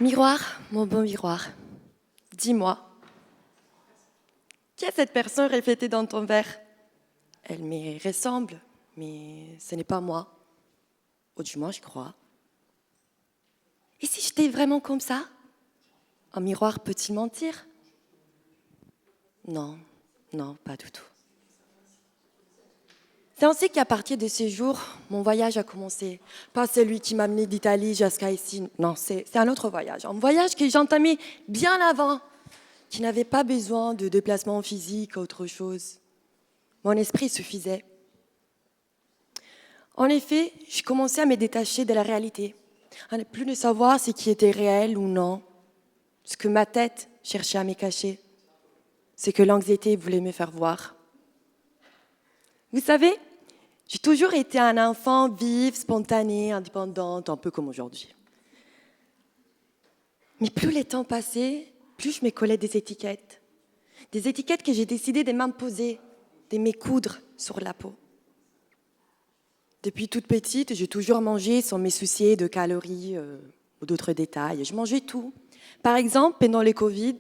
Miroir, mon beau miroir, dis-moi, qui est cette personne reflétée dans ton verre? Elle me ressemble, mais ce n'est pas moi. Ou du moins, je crois. Et si j'étais vraiment comme ça? Un miroir peut-il mentir? Non, non, pas du tout. C'est ainsi qu'à partir de ce jour, mon voyage a commencé. Pas celui qui m'a amené d'Italie jusqu'à ici. Non, c'est un autre voyage. Un voyage que j'ai entamé bien avant, qui n'avait pas besoin de déplacement physique ou autre chose. Mon esprit suffisait. En effet, je commençais à me détacher de la réalité, à ne plus de savoir ce qui était réel ou non, ce que ma tête cherchait à me cacher, ce que l'anxiété voulait me faire voir. Vous savez, j'ai toujours été un enfant vif, spontané, indépendante, un peu comme aujourd'hui. Mais plus les temps passaient, plus je me collais des étiquettes. Des étiquettes que j'ai décidé de m'imposer, de me coudre sur la peau. Depuis toute petite, j'ai toujours mangé sans me soucier de calories ou d'autres détails. Je mangeais tout. Par exemple, pendant le Covid,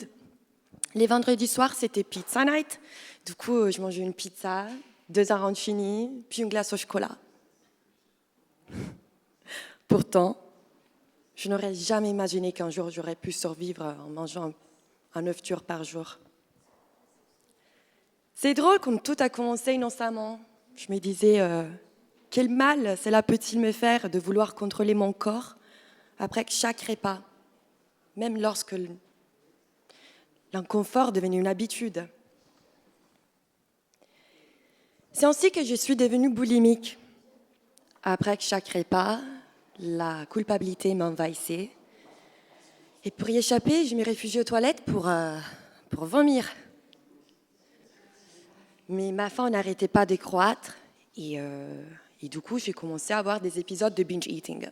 les vendredis soirs, c'était pizza night. Du coup, je mangeais une pizza, 2 arancini, puis une glace au chocolat. Pourtant, je n'aurais jamais imaginé qu'un jour j'aurais pu survivre en mangeant un œuf dur par jour. C'est drôle comme tout a commencé innocemment. Je me disais, quel mal cela peut-il me faire de vouloir contrôler mon corps après chaque repas, même lorsque l'inconfort devenait une habitude. C'est ainsi que je suis devenue boulimique. Après chaque repas, la culpabilité m'envahissait. Et pour y échapper, je me réfugiais aux toilettes pour vomir. Mais ma faim n'arrêtait pas de croître et du coup, j'ai commencé à avoir des épisodes de binge eating.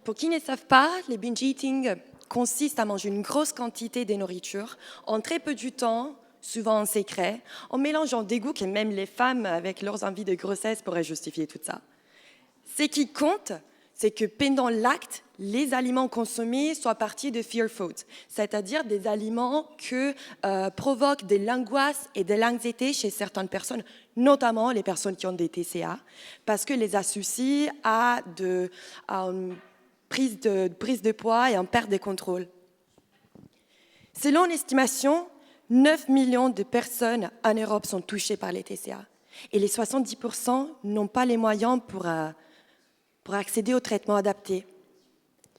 Pour qui ne savent pas, le binge eating consiste à manger une grosse quantité de nourriture en très peu de temps, souvent en secret, en mélangeant des goûts que même les femmes avec leurs envies de grossesse pourraient justifier tout ça. Ce qui compte, c'est que pendant l'acte, les aliments consommés soient partis de fear food, c'est-à-dire des aliments qui provoquent de l'angoisse et de l'anxiété chez certaines personnes, notamment les personnes qui ont des TCA, parce que les associent à une prise de poids et une perte de contrôle. Selon l'estimation, 9 millions de personnes en Europe sont touchées par les TCA. Et les 70% n'ont pas les moyens pour accéder au traitement adapté.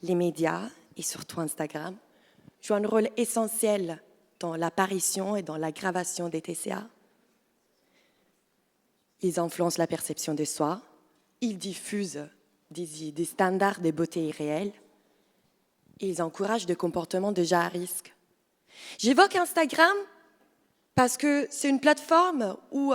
Les médias, et surtout Instagram, jouent un rôle essentiel dans l'apparition et dans l'aggravation des TCA. Ils influencent la perception de soi, ils diffusent des standards de beauté irréels, et ils encouragent des comportements déjà à risque. J'évoque Instagram parce que c'est une plateforme où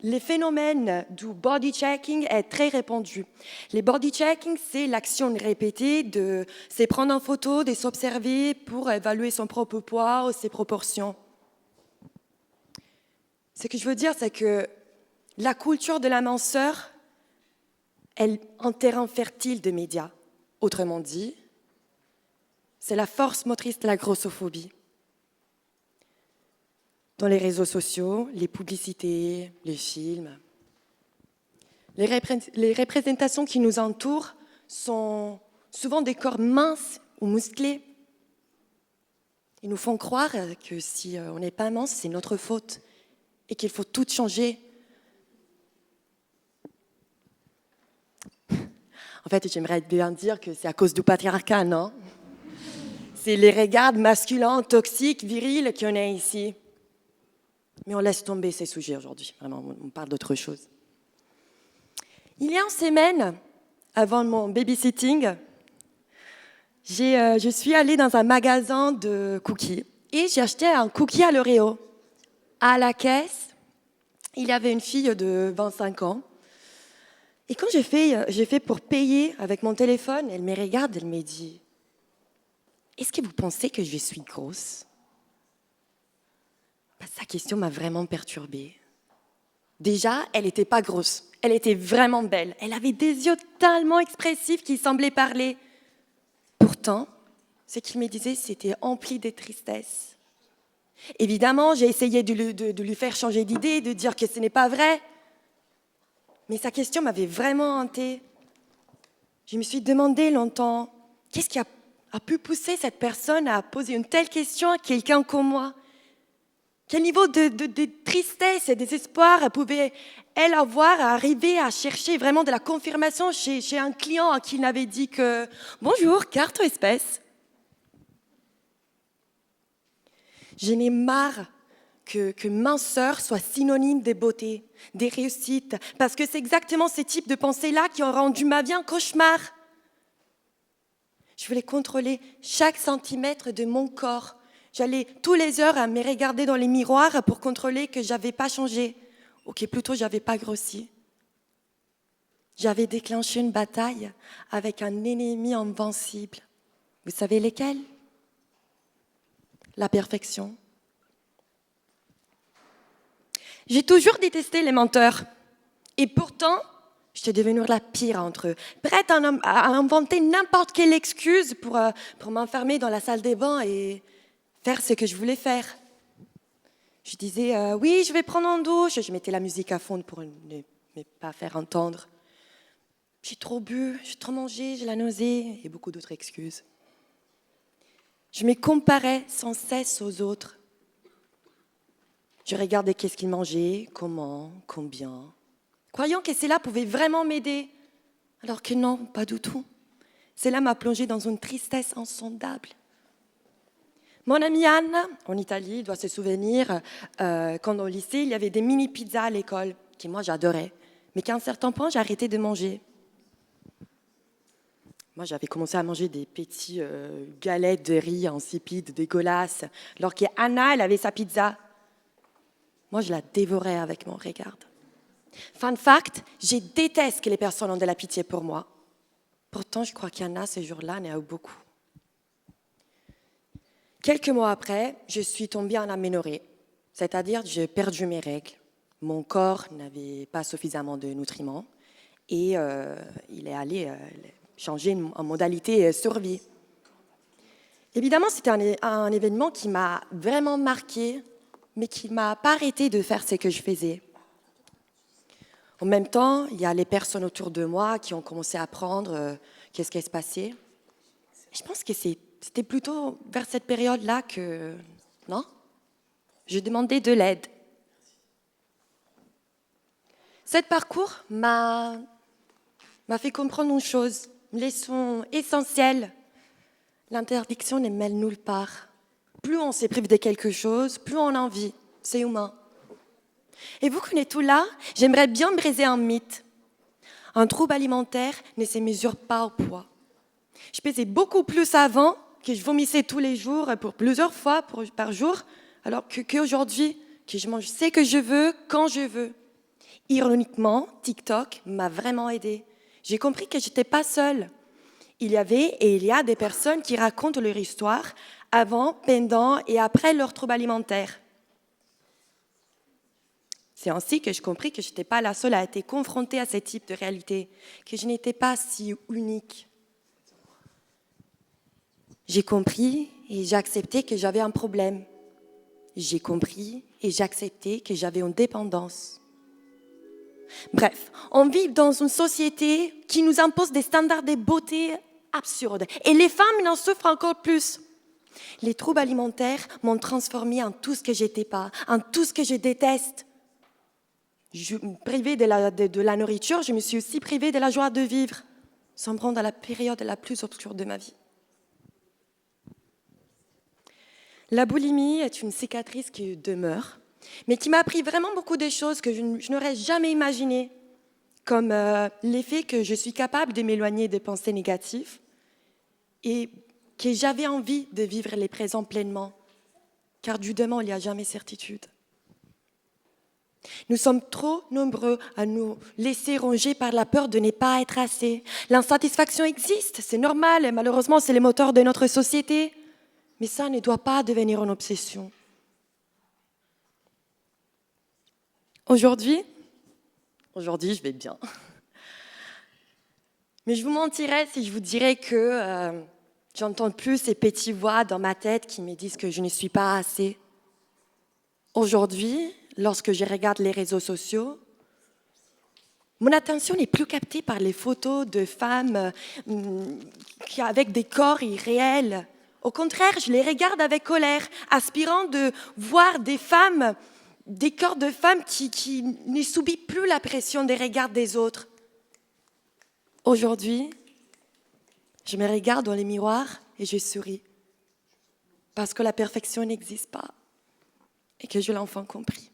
les phénomènes du body checking est très répandu. Les body checking, c'est l'action répétée de se prendre en photo, de s'observer pour évaluer son propre poids ou ses proportions. Ce que je veux dire, c'est que la culture de la minceur est un terrain fertile de médias. Autrement dit, c'est la force motrice de la grossophobie. Dans les réseaux sociaux, les publicités, les films. Les représentations qui nous entourent sont souvent des corps minces ou musclés. Ils nous font croire que si on n'est pas mince, c'est notre faute et qu'il faut tout changer. En fait, j'aimerais bien dire que c'est à cause du patriarcat, non? C'est les regards masculins, toxiques, virils qu'on a ici. Mais on laisse tomber ces sujets aujourd'hui. Vraiment, on parle d'autre chose. Il y a une semaine, avant mon babysitting, je suis allée dans un magasin de cookies et j'ai acheté un cookie à l'Oreo. À la caisse, il y avait une fille de 25 ans. Et quand j'ai fait pour payer avec mon téléphone, elle me regarde, elle me dit « Est-ce que vous pensez que je suis grosse ?» Sa question m'a vraiment perturbée. Déjà, elle n'était pas grosse, elle était vraiment belle. Elle avait des yeux tellement expressifs qui semblaient parler. Pourtant, ce qu'il me disait, c'était empli de tristesse. Évidemment, j'ai essayé de lui faire changer d'idée, de dire que ce n'est pas vrai. Mais sa question m'avait vraiment hantée. Je me suis demandé longtemps, qu'est-ce qui a pu pousser cette personne à poser une telle question à quelqu'un comme moi? Quel niveau de tristesse et de désespoir pouvait-elle avoir à arriver à chercher vraiment de la confirmation chez un client à qui il avait dit que « Bonjour, carte ou espèce ?» J'en ai marre que minceur soit synonyme de beauté, des réussites, parce que c'est exactement ce type de pensées-là qui ont rendu ma vie un cauchemar. Je voulais contrôler chaque centimètre de mon corps. J'allais tous les heures à me regarder dans les miroirs pour contrôler que je n'avais pas changé, ou que plutôt je n'avais pas grossi. J'avais déclenché une bataille avec un ennemi invincible. Vous savez lesquels? La perfection. J'ai toujours détesté les menteurs. Et pourtant, j'étais devenue la pire entre eux, prête à inventer n'importe quelle excuse pour m'enfermer dans la salle des bains et faire ce que je voulais faire. Je disais, oui, je vais prendre une douche. Je mettais la musique à fond pour ne pas faire entendre. J'ai trop bu, j'ai trop mangé, j'ai la nausée et beaucoup d'autres excuses. Je me comparais sans cesse aux autres. Je regardais qu'est-ce qu'ils mangeaient, comment, combien, croyant que cela pouvait vraiment m'aider. Alors que non, pas du tout. Cela m'a plongée dans une tristesse insondable. Mon amie Anne, en Italie, doit se souvenir quand au lycée, il y avait des mini-pizzas à l'école, que moi j'adorais, mais qu'à un certain point, j'ai arrêté de manger. Moi, j'avais commencé à manger des petits galettes de riz insipides, dégueulasses, alors qu'Anna, elle avait sa pizza. Moi, je la dévorais avec mon regard. Fun fact, je déteste que les personnes ont de la pitié pour moi. Pourtant, je crois qu'Anna, ce jour-là, en a eu beaucoup. Quelques mois après, je suis tombée en aménorrhée, c'est-à-dire j'ai perdu mes règles. Mon corps n'avait pas suffisamment de nutriments et il est allé changer en modalité survie. Évidemment, c'était un événement qui m'a vraiment marquée, mais qui ne m'a pas arrêté de faire ce que je faisais. En même temps, il y a les personnes autour de moi qui ont commencé à apprendre qu'est-ce qui se passait. Je pense que c'était plutôt vers cette période-là que, non, je demandais de l'aide. Ce parcours m'a fait comprendre une chose, une leçon essentielle. L'interdiction ne mène nulle part. Plus on se prive de quelque chose, plus on a envie. C'est humain. Et vous connaissez tout là, j'aimerais bien briser un mythe. Un trouble alimentaire ne se mesure pas au poids. Je pesais beaucoup plus avant, que je vomissais tous les jours pour plusieurs fois par jour, alors qu'aujourd'hui, que je mange ce que je veux, quand je veux. Ironiquement, TikTok m'a vraiment aidée. J'ai compris que je n'étais pas seule. Il y avait et il y a des personnes qui racontent leur histoire avant, pendant et après leur trouble alimentaire. C'est ainsi que j'ai compris que je n'étais pas la seule à être confrontée à ce type de réalité, que je n'étais pas si unique. J'ai compris et j'ai accepté que j'avais un problème. J'ai compris et j'ai accepté que j'avais une dépendance. Bref, on vit dans une société qui nous impose des standards de beauté absurdes. Et les femmes en souffrent encore plus. Les troubles alimentaires m'ont transformée en tout ce que je n'étais pas, en tout ce que je déteste. Privée de la nourriture, je me suis aussi privée de la joie de vivre, sombrant dans la période la plus obscure de ma vie. La boulimie est une cicatrice qui demeure, mais qui m'a appris vraiment beaucoup de choses que je n'aurais jamais imaginées, comme l'effet que je suis capable de m'éloigner des pensées négatives et que j'avais envie de vivre les présents pleinement, car du demain, il n'y a jamais certitude. Nous sommes trop nombreux à nous laisser ronger par la peur de ne pas être assez. L'insatisfaction existe, c'est normal, et malheureusement, c'est le moteur de notre société. Mais ça ne doit pas devenir une obsession. Aujourd'hui, je vais bien. Mais je vous mentirais si je vous dirais que J'entends plus ces petites voix dans ma tête qui me disent que je ne suis pas assez. Aujourd'hui, lorsque je regarde les réseaux sociaux, mon attention n'est plus captée par les photos de femmes avec des corps irréels. Au contraire, je les regarde avec colère, aspirant de voir des femmes, des corps de femmes qui ne subissent plus la pression des regards des autres. Aujourd'hui, je me regarde dans les miroirs et je souris. Parce que la perfection n'existe pas et que je l'ai enfin compris.